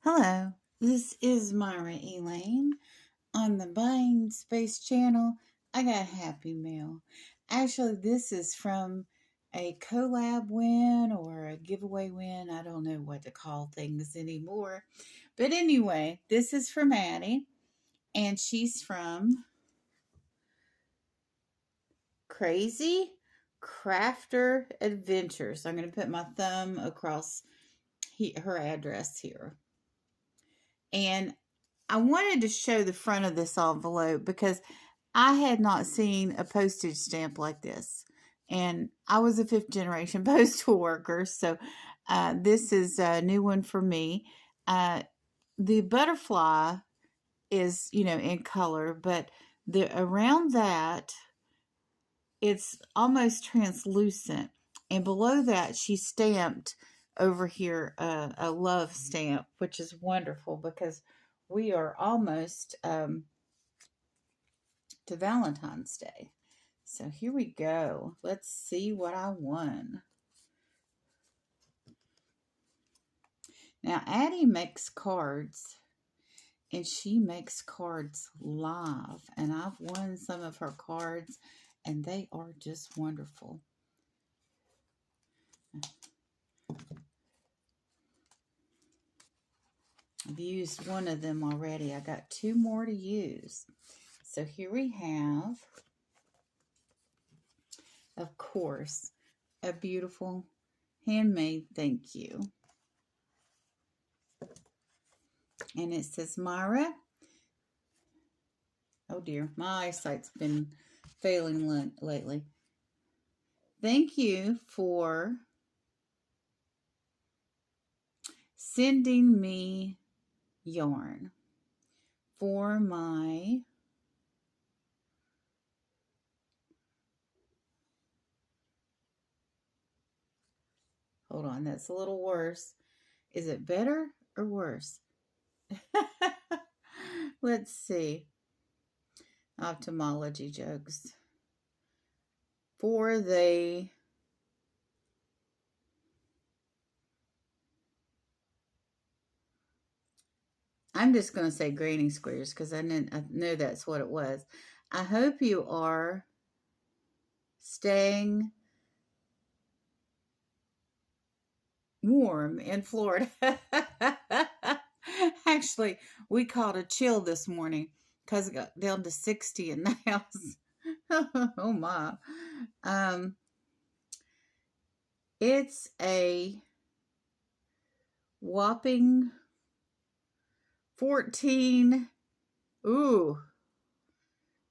Hello, this is Myra Elaine on the Buying Space channel. I got a happy mail. Actually, this is from a collab win or a giveaway win. I don't know what to call things anymore. But anyway, this is from Addie, and she's from Crazy Crafter Adventures. I'm going to put my thumb across her address here. And I wanted to show the front of this envelope because I had not seen a postage stamp like this. And I was a fifth generation postal worker, so this is a new one for me. The butterfly is, in color, but the around that it's almost translucent. And below that, she stamped over here a love stamp, which is wonderful because we are almost to Valentine's Day. So here we go. Let's see what I won. Now, Addie makes cards, and she makes cards live. And I've won some of her cards, and they are just wonderful. I've used one of them already. I got two more to use. So here we have, of course, a beautiful handmade thank you. And it says, Myra. Oh dear, my eyesight's been failing lately. Thank you for sending me yarn for my hold on, that's a little worse. Is it better or worse? Let's see. Ophthalmology jokes. For the I'm just going to say granny squares because I know that's what it was. I hope you are staying warm in Florida. Actually, we caught a chill this morning because it got down to 60 in the house. Oh my. It's a whopping 14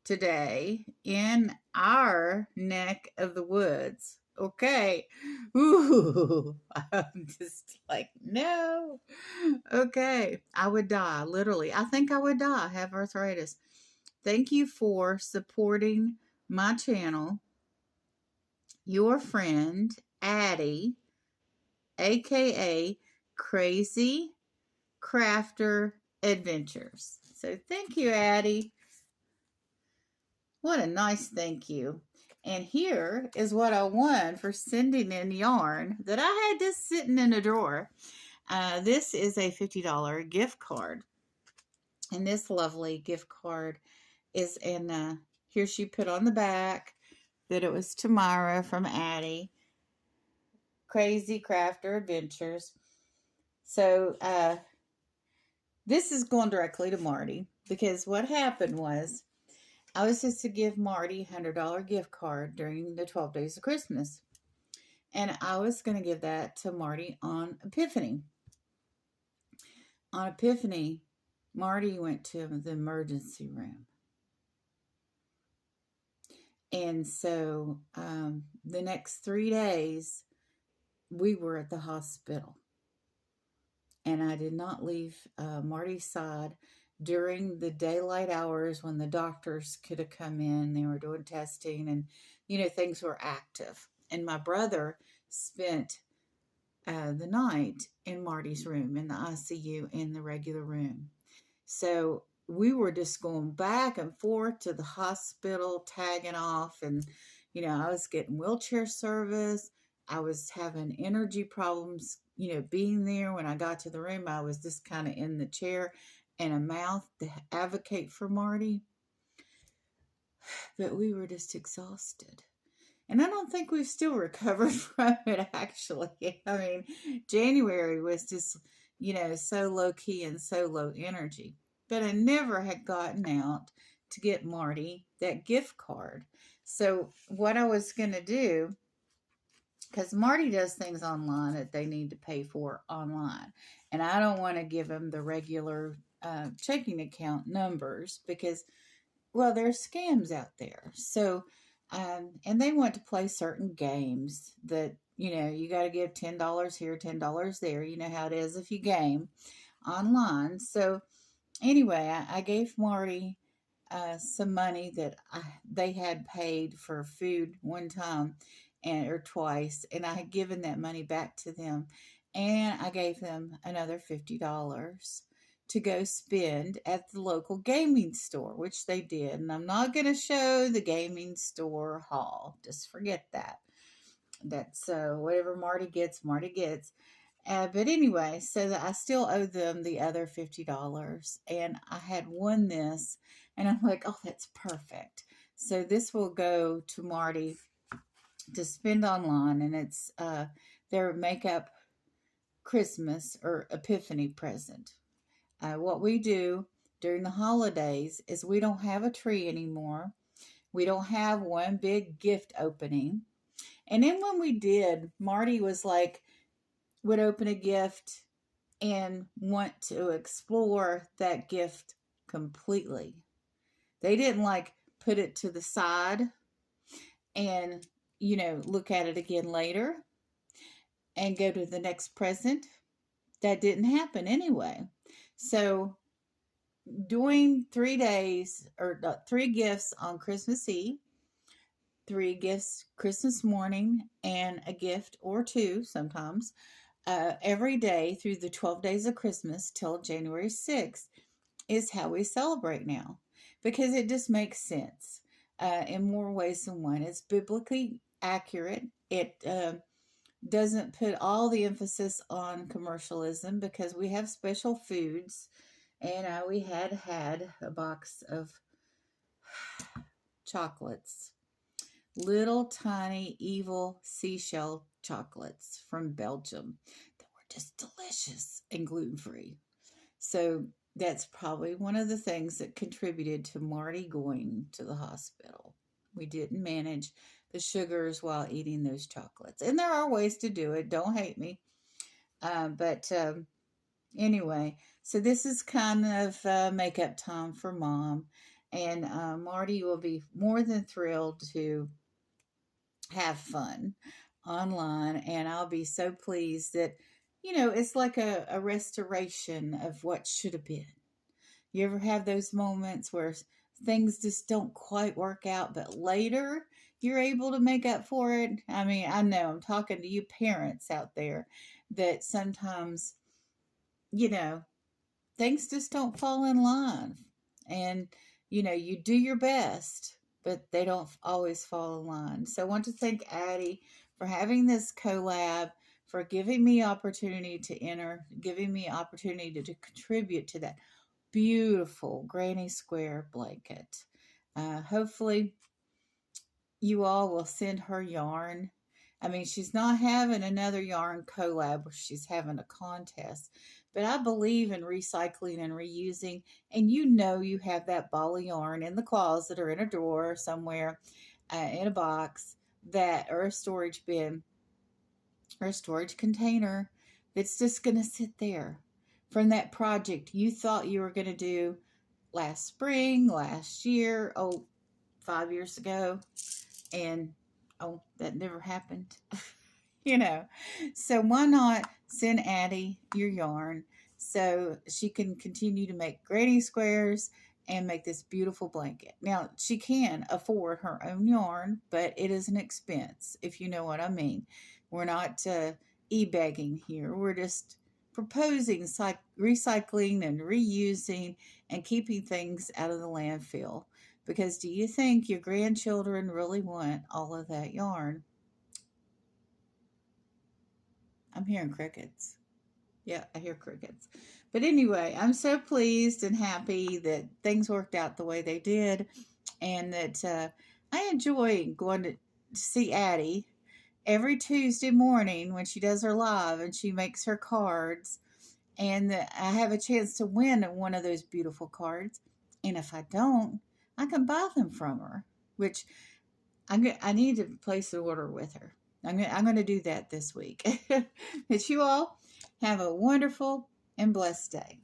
today in our neck of the woods. Okay. Ooh. I'm just like, no. Okay. I would die. Literally. I think I would die. I have arthritis. Thank you for supporting my channel. Your friend, Addie, aka Crazy Crafter Adventures. So thank you, Addie. What a nice thank you. And here is what I won for sending in yarn that I had just sitting in a drawer. This is a $50 gift card. And this lovely gift card is in, here she put on the back that it was to Myra from Addie. Crazy Crafter Adventures. So, this is going directly to Marty because what happened was I was supposed to give Marty a $100 gift card during the 12 days of Christmas. And I was going to give that to Marty on Epiphany. On Epiphany, Marty went to the emergency room. And so the next 3 days, we were at the hospital. And I did not leave Marty's side during the daylight hours when the doctors could have come in. They were doing testing and, things were active. And my brother spent the night in Marty's room, in the ICU, in the regular room. So we were just going back and forth to the hospital, tagging off. And, I was getting wheelchair service I was having energy problems, being there. When I got to the room, I was just kind of in the chair and a mouth to advocate for Marty, but we were just exhausted. And I don't think we've still recovered from it, actually. I mean, January was just, so low key and so low energy. But I never had gotten out to get Marty that gift card. So, what I was going to do, because Marty does things online that they need to pay for online. And I don't want to give him the regular checking account numbers because, well, there's scams out there. So, and they want to play certain games that, you got to give $10 here, $10 there. You know how it is if you game online. So, anyway, I gave Marty some money that they had paid for food one time and or twice, and I had given that money back to them, and I gave them another $50 to go spend at the local gaming store, which they did. And I'm not going to show the gaming store haul. Just forget that. That's whatever Marty gets, Marty gets. But anyway, so that I still owe them the other $50, and I had won this, and I'm like, oh, that's perfect. So this will go to Marty to spend online, and it's their makeup Christmas or Epiphany present. What we do during the holidays is we don't have a tree anymore. We don't have one big gift opening. And then when we did, Marty was like, would open a gift and want to explore that gift completely. They didn't like put it to the side and, look at it again later and go to the next present. That didn't happen anyway. So doing 3 days or 3 gifts on Christmas Eve, 3 gifts Christmas morning, and a gift or two sometimes every day through the 12 days of Christmas till January 6th is how we celebrate now, because it just makes sense in more ways than one. It's biblically accurate. It doesn't put all the emphasis on commercialism because we have special foods, and we had a box of chocolates, little tiny evil seashell chocolates from Belgium that were just delicious and gluten-free. So that's probably one of the things that contributed to Marty going to the hospital. We didn't manage the sugars while eating those chocolates. And there are ways to do it. Don't hate me. But anyway, so this is kind of makeup time for Mom. And Marty will be more than thrilled to have fun online. And I'll be so pleased that, it's like a restoration of what should have been. You ever have those moments where things just don't quite work out, but later you're able to make up for it? I mean, I know I'm talking to you parents out there that sometimes, things just don't fall in line. And, you do your best, but they don't always fall in line. So I want to thank Addie for having this collab, for giving me opportunity to enter, giving me opportunity to contribute to that beautiful Granny Square blanket. Hopefully you all will send her yarn. I mean, she's not having another yarn collab where she's having a contest, but I believe in recycling and reusing. And you have that ball of yarn in the closet or in a drawer somewhere, in a box, that or a storage bin or a storage container that's just going to sit there from that project you thought you were going to do last spring, last year, 5 years ago, and that never happened. So why not send Addie your yarn so she can continue to make granny squares and make this beautiful blanket. Now, she can afford her own yarn, but it is an expense, if you know what I mean. We're not e-begging here. We're just proposing recycling and reusing and keeping things out of the landfill. Because do you think your grandchildren really want all of that yarn? I'm hearing crickets. Yeah, I hear crickets. But anyway, I'm so pleased and happy that things worked out the way they did, and that I enjoy going to see Addie every Tuesday morning when she does her live and she makes her cards, and that I have a chance to win one of those beautiful cards. And if I don't, I can buy them from her, which I need to place an order with her. I'm going to do that this week. But you all have a wonderful and blessed day.